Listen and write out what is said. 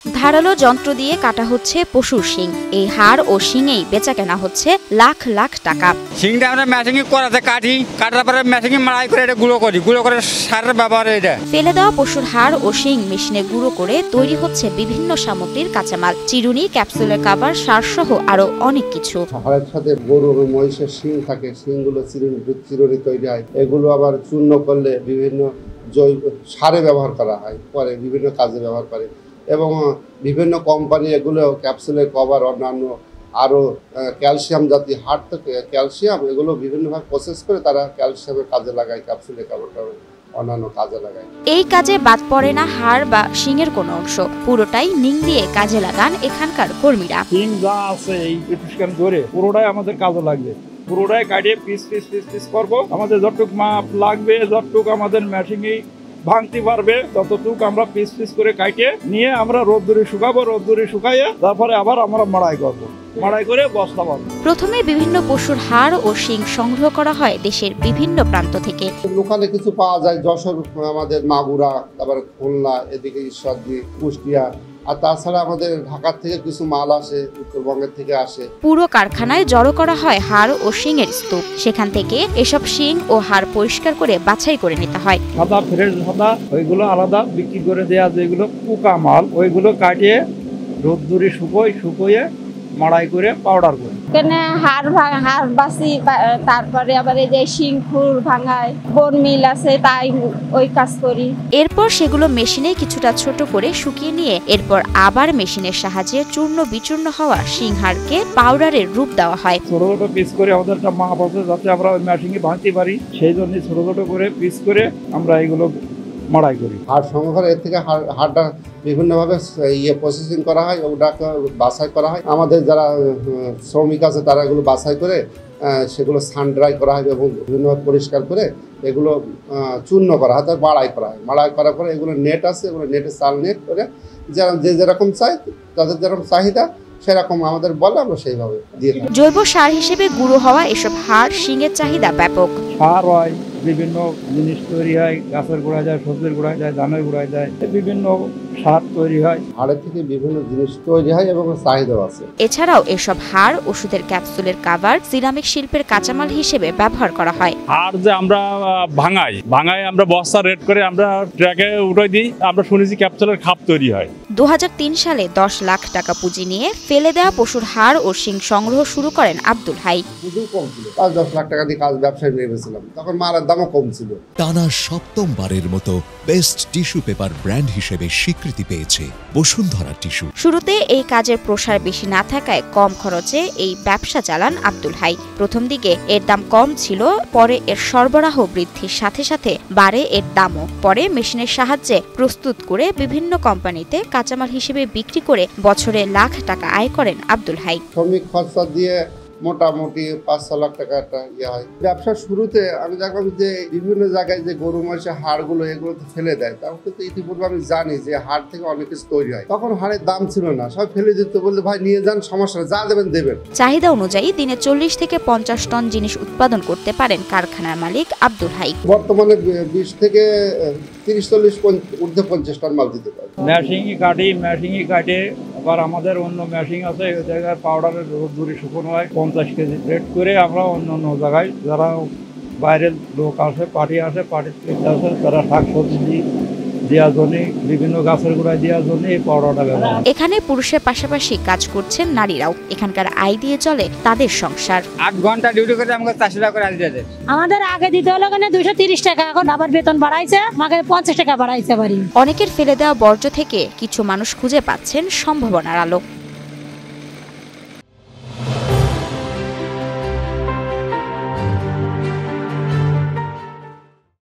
ধারালো যন্ত্র দিয়ে কাটা হচ্ছে পশুর শিং। এই হাড় ও শিঙেই বেচা কেনা হচ্ছে লাখ লাখ টাকা। শিংটা আমরা মেশিং করাতে কাটি, কাটার পরে মেশিং মাড়াই করে এটা গুঁড়ো করে সারের ব্যবহার। এটা ফেলে দেওয়া পশুর হাড় ও শিং মেশিনে গুঁড়ো করে তৈরি হচ্ছে বিভিন্ন সামগ্রীর কাঁচামাল, চিরুনি, ক্যাপসুলের কাভার, সার সহ আরো অনেক কিছু। হাড়ের সাথে গরু ও মহিষের শিং থাকে, শিংগুলো চিরুনি তৈরি হয়। এগুলো আবার চূর্ণ করলে বিভিন্ন জৈব সারে ব্যবহার করা হয়, পরে বিভিন্ন কাজে ব্যবহার করে। এবং বিভিন্ন কোম্পানি এগুলো ক্যাপসুলের কভার, অন্যান্য আরও ক্যালসিয়াম জাতীয় হাড় থেকে ক্যালসিয়াম, এগুলো বিভিন্নভাবে প্রসেস করে তারা ক্যালসিয়ামের কাজে লাগায়, ক্যাপসুলের কভার অন্যান্য কাজে লাগায়। এই কাজে বাদ পড়ে না হাড় বা শিংয়ের কোনো অংশ, পুরোটাই নিং দিয়ে কাজে লাগান এখানকার কর্মীরা। শিং যা আছে এই পিটুসকান ধরে পুরোটাই আমাদের কাজে লাগবে, পুরোটাই কাটিয়ে পিস পিস পিস পিস করবো। আমাদের যতটুক মাপ লাগবে, যতটুক আমাদের মেশিনে ভাঙতে পারবে, ততটুক আমরা পিস পিস করে কাটিয়ে নিয়ে আমরা রোদ্দুরে শুকাবো, রোদ্দুরে শুকাইয়ে তারপরে আবার আমরা মাড়াই করবো, মাড়াই করে বস্তা বাঁধবো। প্রথমে বিভিন্ন পশুর হাড় ও শিং সংগ্রহ করা হয় দেশের বিভিন্ন প্রান্ত থেকে। লোকালে কিছু পাওয়া যায়, যশোর, আমাদের মাগুরা, তারপরে খুলনা, এদিকে ঈশ্বরদী, কুষ্টিয়া, আর তাছাড়া আমাদের ঢাকার থেকে কিছু মাল আসে, উত্তরবঙ্গের থেকে আসে। পুরো কারখানায় জড়ো করা হয় হাড় ও শিংয়ের স্তূপ। সেখান থেকে এসব শিং ও হাড় পরিষ্কার করে বাছাই করে নিতে হয়। সাদা ফ্রেশ সাদা ওইগুলো আলাদা বিক্রি করে দেওয়া, যেগুলো পোকা মাল ওইগুলো কাটিয়ে রোদ্দুরে শুকোয়ে মাড়াই করে পাউডার করে হাড় বাসি, তারপরে আবার এই যে শিংখুর ভাঙায় বোন মিল আছে, তাই ওই কাজ করি। এরপর সেগুলো মেশিনে কিছুটা ছোট করে শুকিয়ে নিয়ে এরপর আবার মেশিনের সাহায্যে চূর্ণ বিচূর্ণ হওয়া শিংহাড়কে পাউডারের রূপ দেওয়া হয়। ছোট ছোট পিস করে আমাদের একটা মাপ আছে যাতে আমরা ওই মেশিনে ভাঙতে পারি, সেই জন্য ছোট ছোট করে পিস করে আমরা এগুলো মাড়াই করি। হাড় সংগ্রহ এর থেকে হাড়টা বিভিন্নভাবে প্রসেসিং করা হয়, ওটাকে বাছাই করা হয়। আমাদের যারা শ্রমিক আছে তারা এগুলো বাছাই করে সেগুলো সান ড্রাই করা হয় এবং বিভিন্নভাবে পরিষ্কার করে এগুলো চূর্ণ করা হয়, তার মাড়াই করা হয়। মাড়াই করার পরে এগুলো নেট আছে, এগুলো নেটে চাল নেট করে যে যেরকম চাই, তাদের যেরকম চাহিদা সেরকম আমাদের বলে আমরা সেইভাবে দিয়ে থাকি। জৈব সার হিসেবে গুঁড়ো হওয়া এসব হাড় শিংয়ের চাহিদা ব্যাপক। সার হয়, বিভিন্ন জিনিস তৈরি হয়, গাছের গোড়ায় যায়, সবজির গোড়ায় যায়, ধানের গোড়ায় যায়, বিভিন্ন সার তৈরি হয়। হাড়ের থেকে বিভিন্ন জিনিস তৈরি হয় এবং চাহিদাও আছে। এছাড়াও এসব হাড় ওষুধের ক্যাপসুলের কাভার, সিরামিক শিল্পের কাঁচামাল হিসেবে ব্যবহার করা হয়। হাড় যে আমরা ভাঙাই আমরা বস্তা রেড করে আমরা ট্রাকে উঠাই দিই, আমরা শুনেছি ক্যাপসুলের খাপ তৈরি হয়। 2003 সালে 10 লাখ টাকা পুঁজি নিয়ে ফেলে দেওয়া পশুর হাড় ও শিং সংগ্রহ শুরু করেন আব্দুল হাই। পুঁজিও কম ছিল, 5-10 লাখ টাকা দিয়ে কাজ ব্যবসায় নেমেছিলাম, তখন মালের দামও কম ছিল। টানা সপ্তমবারের মতো বেস্ট টিস্যু পেপার ব্র্যান্ড হিসেবে স্বীকৃতি পেয়েছে বসুন্ধরা টিস্যু। শুরুতে এই কাজের প্রসার বেশি না থাকায় কম খরচে এই ব্যবসা চালান আব্দুল হাই। প্রথম দিকে এর দাম কম ছিল, পরে এর সরবরাহ বৃদ্ধির সাথে সাথে বাড়ে এর দামও। পরে মেশিনের সাহায্যে প্রস্তুত করে বিভিন্ন কোম্পানিতে কাঁচামাল হিসেবে বিক্রি করে বছরে লাখ টাকা আয় করেন আব্দুল হাই। শ্রমিক খরচা দিয়ে মোটামুটি 5-6 লাখ টাকা একটা হয়। ব্যবসার শুরুতে আমি দেখলাম যে বিভিন্ন জায়গায় যে গরু মহিষের হাড়গুলো এগুলো ফেলে দেয়, তাও কিন্তু ইতিপূর্বে আমি জানি যে হাড় থেকে অনেক কিছু তৈরি হয়। তখন হাড়ের দাম ছিল না, সব ফেলে দিত, বললে ভাই নিয়ে যান, সমস্যা যা দেবেন। চাহিদা অনুযায়ী দিনে 40 থেকে 50 টন জিনিস উৎপাদন করতে পারেন কারখানার মালিক আব্দুল হাই। বর্তমানে 20 থেকে 30-40 ঊর্ধ্বে 50 টন মাল দিতে পারে। মেশিনই কাটে আবার আমাদের অন্য মেশিন আছে, ওই জায়গায় পাউডারের রোদ্দুরে শুকনো হয়, 50 কেজি রেড করে আমরা অন্য জায়গায় যারা বাইরের লোক আসে, পার্টি আসে তারা শাকসবজি দেওয়ার জন্য, বিভিন্ন গাছের গোড়ায় দেওয়ার জন্য এই পাউডারটা ব্যবহার। এখানে পুরুষের পাশাপাশি কাজ করছেন নারীরাও। এখানকার আয় দিয়ে চলে তাদের সংসার। 8 ঘন্টা ডিউটি করে আমাকে 400 টাকা করে দিতে। আমাদের আগে দিতে হলো 230 টাকা, এখন আবার বেতন বাড়াইছে, আমাকে 50 টাকা বাড়াইছে বাড়ি। অনেকের ফেলে দেওয়া বর্জ্য থেকে কিছু মানুষ খুঁজে পাচ্ছেন সম্ভাবনার আলো।